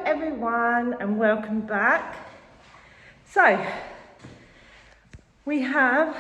everyone and welcome back. So we have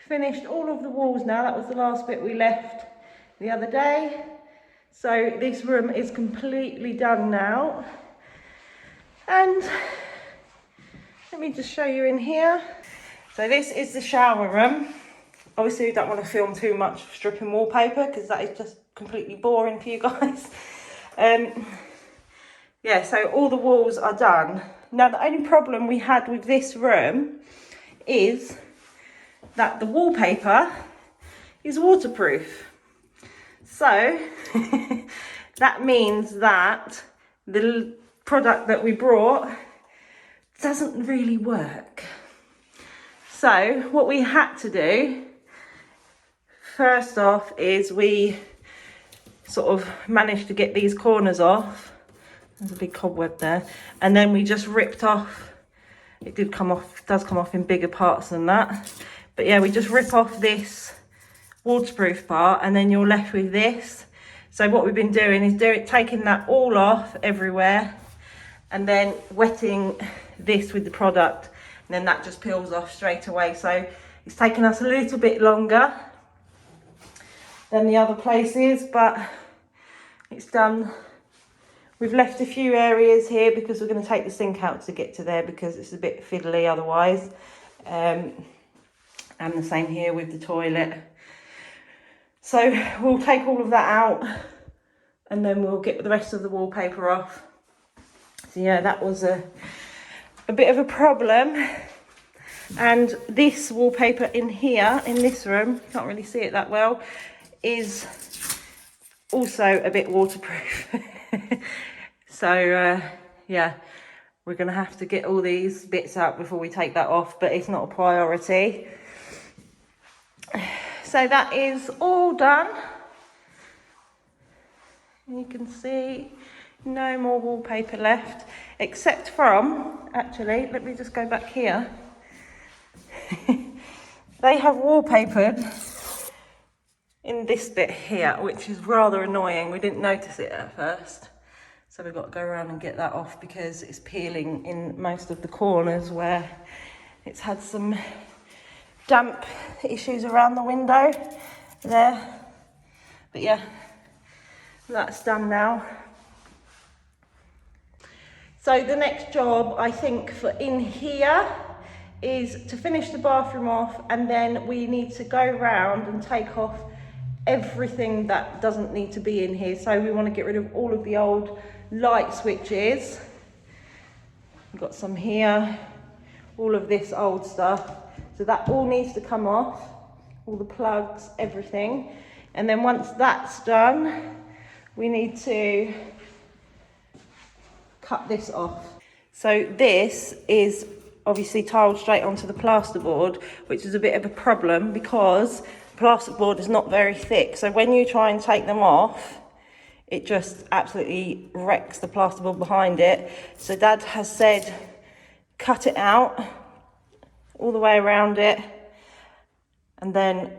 finished all of the walls now. That was the last bit we left the other day. So this room is completely done now. And let me just show you in here. So this is the shower room. Obviously we don't want to film too much stripping wallpaper because that is just completely boring for you guys. Yeah, so all the walls are done. Now the only problem we had with this room is that the wallpaper is waterproof. So that means that the product that we brought doesn't really work. So what we had to do first off is we sort of managed to get these corners off. There's a big cobweb there. And then we just ripped off, it does come off in bigger parts than that. But yeah, we just rip off this waterproof part and then you're left with this. So what we've been doing is taking that all off everywhere and then wetting this with the product. And then that just peels off straight away. So it's taken us a little bit longer than the other places, but it's done. We've left a few areas here because we're going to take the sink out to get to there because it's a bit fiddly otherwise. And the same here with the toilet. So we'll take all of that out and then we'll get the rest of the wallpaper off. So yeah, that was a bit of a problem. And this wallpaper in here, in this room, can't really see it that well, is also a bit waterproof. So yeah, we're gonna have to get all these bits out before we take that off, but it's not a priority. So that is all done. You can see no more wallpaper left, except from, actually, let me just go back here. They have wallpapered in this bit here, which is rather annoying. We didn't notice it at first. So we've got to go around and get that off because it's peeling in most of the corners where it's had some damp issues around the window there. But yeah, that's done now. So the next job, I think, for in here is to finish the bathroom off, and then we need to go round and take off everything that doesn't need to be in here. So we want to get rid of all of the old light switches. We've got some here, all of this old stuff. So that all needs to come off, all the plugs, everything. And then once that's done, we need to cut this off. So this is obviously tiled straight onto the plasterboard, which is a bit of a problem because plasterboard is not very thick. So when you try and take them off, it just absolutely wrecks the plasterboard behind it. So Dad has said, cut it out all the way around it, and then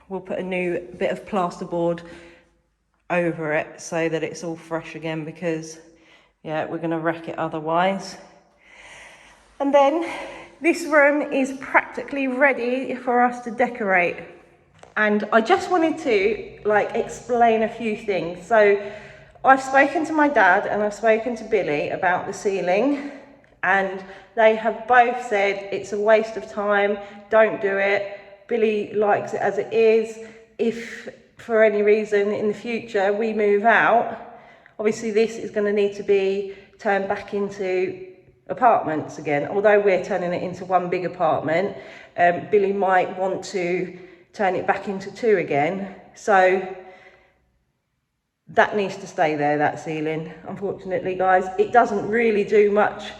we'll put a new bit of plasterboard over it so that it's all fresh again, because yeah, we're gonna wreck it otherwise. And then this room is practically ready for us to decorate. And I just wanted to explain a few things. So I've spoken to my dad and I've spoken to Billy about the ceiling, and they have both said it's a waste of time, don't do it. Billy likes it as it is. If for any reason in the future we move out, obviously this is going to need to be turned back into apartments again. Although we're turning it into one big apartment, Billy might want to turn it back into two again. So that needs to stay there, that ceiling, unfortunately, guys. It doesn't really do much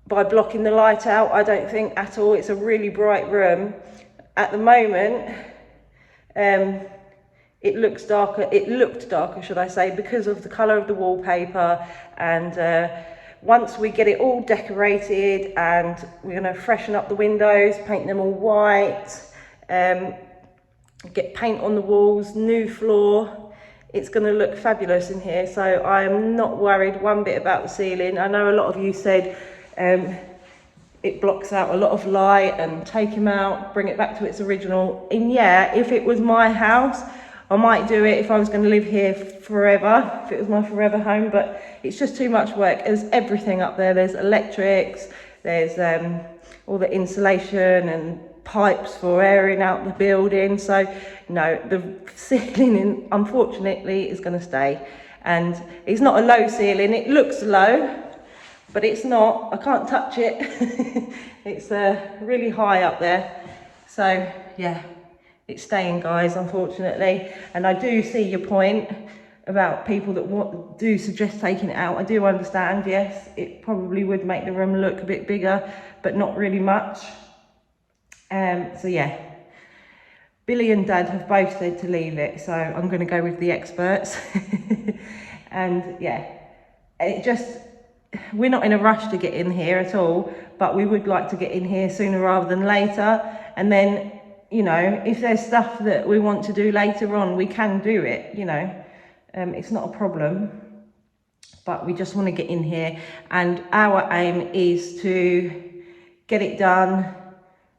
by blocking the light out, I don't think, at all. It's a really bright room. At the moment, it looks darker. It looked darker, should I say, because of the colour of the wallpaper. And once we get it all decorated and we're going to freshen up the windows, paint them all white, get paint on the walls, new floor, it's going to look fabulous in here. So I'm not worried one bit about the ceiling. I know a lot of you said it blocks out a lot of light, and take them out, bring it back to its original. And yeah, if it was my house, I might do it if I was going to live here forever, if it was my forever home, but it's just too much work. There's everything up there. There's electrics, there's all the insulation and pipes for airing out the building. So no, the ceiling unfortunately is going to stay. And it's not a low ceiling. It looks low, but it's not. I can't touch it. It's really high up there. So yeah, it's staying, guys, unfortunately. And I do see your point about people that do suggest taking it out. I do understand, yes, it probably would make the room look a bit bigger, but not really much. So yeah, Billy and Dad have both said to leave it, so I'm going to go with the experts. And yeah, we're not in a rush to get in here at all, but we would like to get in here sooner rather than later. And then, you know, if there's stuff that we want to do later on, we can do it, you know. It's not a problem, but we just want to get in here. And our aim is to get it done,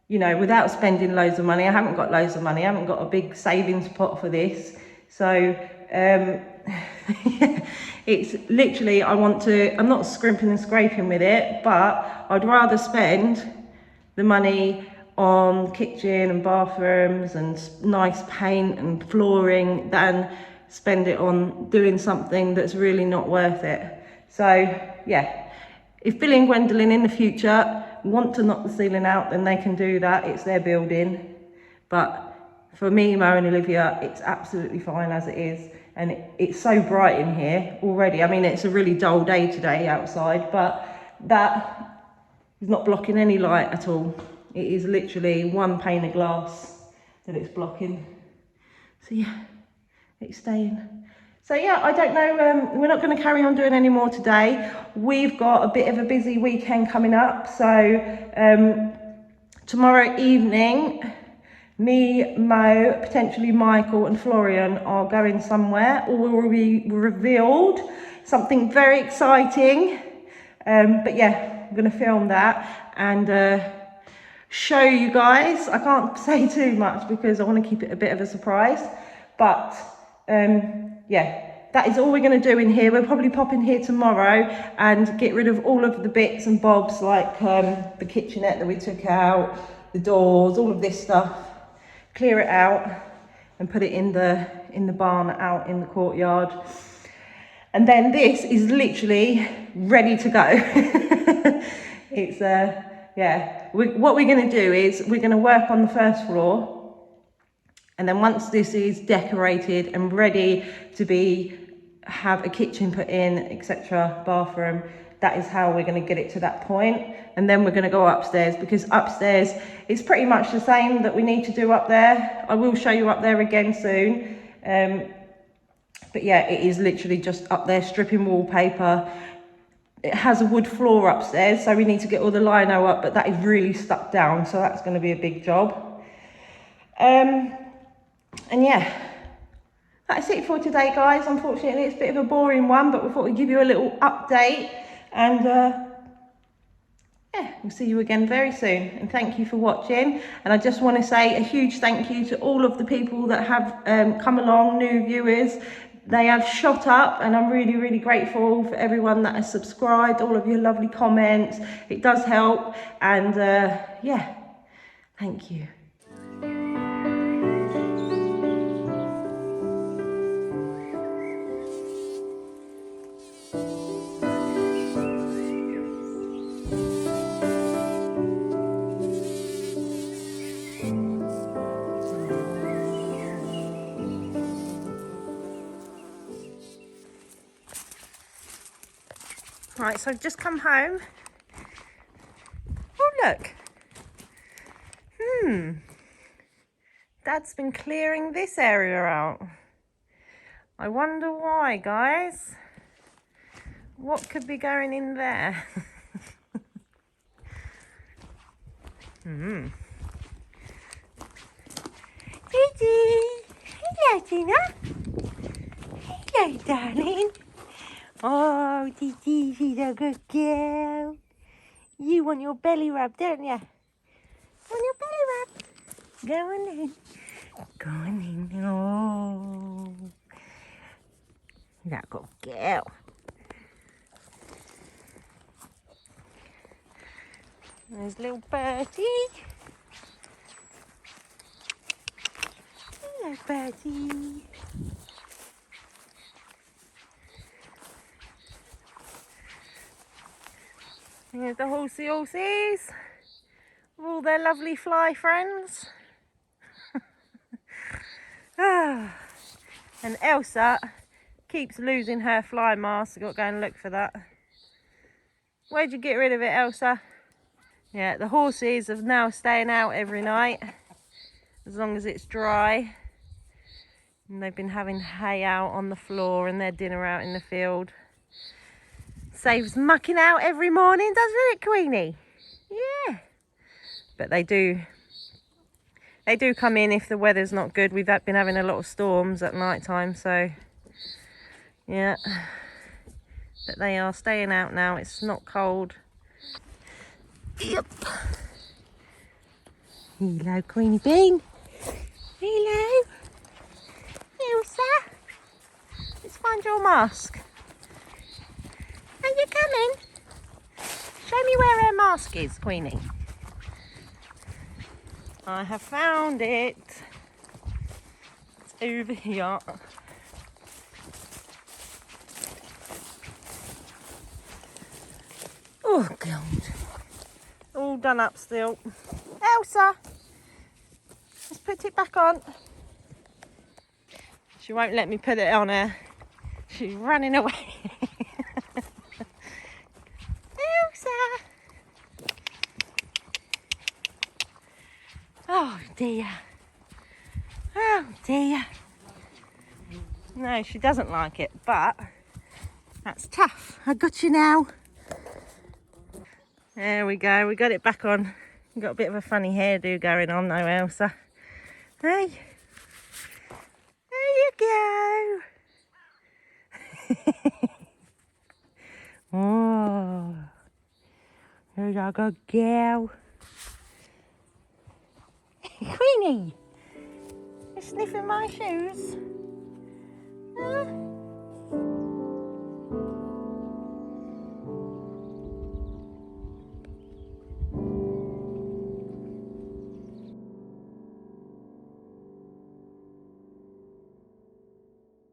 you know, without spending loads of money. I haven't got loads of money. I haven't got a big savings pot for this. So, it's literally, I'm not scrimping and scraping with it, but I'd rather spend the money on kitchen and bathrooms and nice paint and flooring than spend it on doing something that's really not worth it. So yeah, if Billy and Gwendolyn in the future want to knock the ceiling out, then they can do that. It's their building. But for me, Mo and Olivia, it's absolutely fine as it is. And it's so bright in here already. I mean, it's a really dull day today outside, but that is not blocking any light at all. It is literally one pane of glass that it's blocking. So yeah, it's staying. So yeah, I don't know, we're not going to carry on doing any more today. We've got a bit of a busy weekend coming up. So tomorrow evening, me, Mo, potentially Michael and Florian are going somewhere, or will be revealed. Something very exciting. But yeah, I'm going to film that and show you guys. I can't say too much because I want to keep it a bit of a surprise. But yeah, that is all we're going to do in here. We'll probably pop in here tomorrow and get rid of all of the bits and bobs, like the kitchenette that we took out, the doors, all of this stuff. Clear it out and put it in the barn out in the courtyard. And then this is literally ready to go. It's yeah, what we're going to do is we're going to work on the first floor, and then once this is decorated and ready to have a kitchen put in, etc., bathroom, that is how we're going to get it to that point. And then we're going to go upstairs, because upstairs it's pretty much the same that we need to do up there. I will show you up there again soon. But yeah, it is literally just up there stripping wallpaper. It has a wood floor upstairs, so we need to get all the lino up, but that is really stuck down, so that's going to be a big job. And yeah, that's it for today, guys. Unfortunately, it's a bit of a boring one, but we thought we'd give you a little update. And yeah, we'll see you again very soon. And thank you for watching. And I just want to say a huge thank you to all of the people that have come along, new viewers. They have shot up, and I'm really, really grateful for everyone that has subscribed, all of your lovely comments. It does help. And yeah, thank you. Right, so I've just come home. Oh, look. Dad's been clearing this area out. I wonder why, guys. What could be going in there? Sadie! Hello, Tina. Okay, darling. Oh, Dee, she's a good girl. You want your belly rub, don't you? Want your belly rub? Go on in. Go on in. Oh. That good girl. There's little Bertie. Hello, Bertie. Here's the horsies with all their lovely fly friends. And Elsa keeps losing her fly mask. I've got to go and look for that. Where'd you get rid of it, Elsa? Yeah, the horses are now staying out every night as long as it's dry. And they've been having hay out on the floor and their dinner out in the field. Saves mucking out every morning, doesn't it, Queenie? Yeah. But they do come in if the weather's not good. We've been having a lot of storms at night time, so yeah. But they are staying out now. It's not cold. Yep. Hello, Queenie Bean. Hello. Elsa. Let's find your mask. Are you coming? Show me where her mask is, Queenie. I have found it. It's over here. Oh, God. All done up still. Elsa, let's put it back on. She won't let me put it on her. She's running away. Elsa. Oh, dear. Oh, dear. No, she doesn't like it, but that's tough. I got you now. There we go. We got it back on. You've got a bit of a funny hairdo going on though, Elsa. Hey. There you go. Oh. There's a good girl. Queenie. You're sniffing my shoes. Huh?